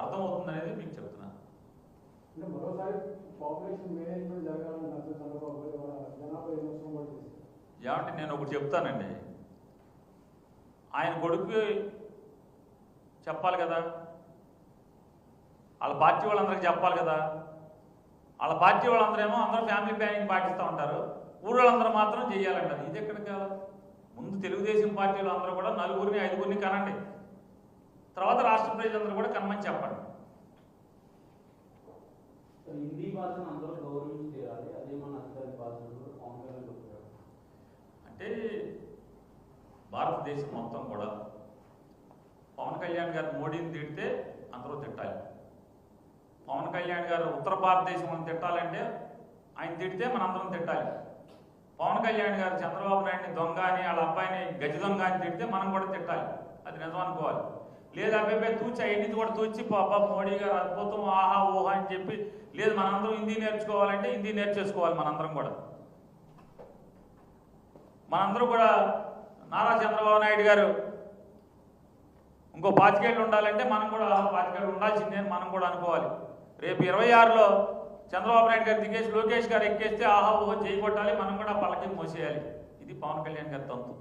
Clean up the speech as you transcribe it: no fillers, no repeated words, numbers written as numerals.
అర్థమవుతుంది అనేది మీకు చెప్తున్నాను. మరోసారి పాపులేషన్ మేనేజ్మెంట్ జరగాలని చంద్రబాబు జనాభా ఏమవసరం కూడా చేశారు. ఏమంటే నేను ఒకటి చెప్తానండి, ఆయన కొడుకు చెప్పాలి కదా, వాళ్ళ పార్టీ వాళ్ళందరికీ చెప్పాలి కదా. వాళ్ళ పార్టీ వాళ్ళందరూ ఏమో అందరూ ఫ్యామిలీ ప్లానింగ్ పాటిస్తూ ఉంటారు, ఊళ్ళందరూ మాత్రం చెయ్యాలంటారు. ఇది ఎక్కడ కాదు. ముందు తెలుగుదేశం పార్టీలో అందరూ కూడా 4గురిని 5గురిని కనండి, తర్వాత రాష్ట్ర ప్రజలందరూ కూడా కనమని చెప్పండి. హిందీ భాషను అందరూ గౌరవించాలి, అదే మన అధికారిక భాషను అంటే భారతదేశం మొత్తం కూడా పవన్ కళ్యాణ్ గారు మోడీని తిడితే అందరూ తిట్టాలి. పవన్ కళ్యాణ్ గారు ఉత్తర భారతదేశం తిట్టాలంటే ఆయన తిడితే మనందరం తిట్టాలి. పవన్ కళ్యాణ్ గారు చంద్రబాబు నాయుడిని దొంగ అని వాళ్ళ అబ్బాయిని గజ దొంగ అని తిడితే మనం కూడా తిట్టాలి. అది నిజం అనుకోవాలి. లేదా అబ్బాయి తూచి అవన్నీ కూడా తూచి పాప మోడీ గారు అద్భుతం ఆహా ఊహా అని చెప్పి, లేదు మనందరం హిందీ నేర్చుకోవాలంటే హిందీ నేర్చేసుకోవాలి. మనందరం కూడా నారా చంద్రబాబు నాయుడు గారు ఇంకో 25 ఏళ్ళు ఉండాలంటే మనం కూడా 25 ఏళ్ళు ఉండాల్సిందే అని మనం కూడా అనుకోవాలి. రేపు 26లో చంద్రబాబు నాయుడు గారు దిగేసి లోకేష్ గారు ఎక్కేస్తే ఆహా ఊహ చేయగొట్టాలి, మనం కూడా పల్లకి మోసేయాలి. ఇది పవన్ కళ్యాణ్ గారి తంతు.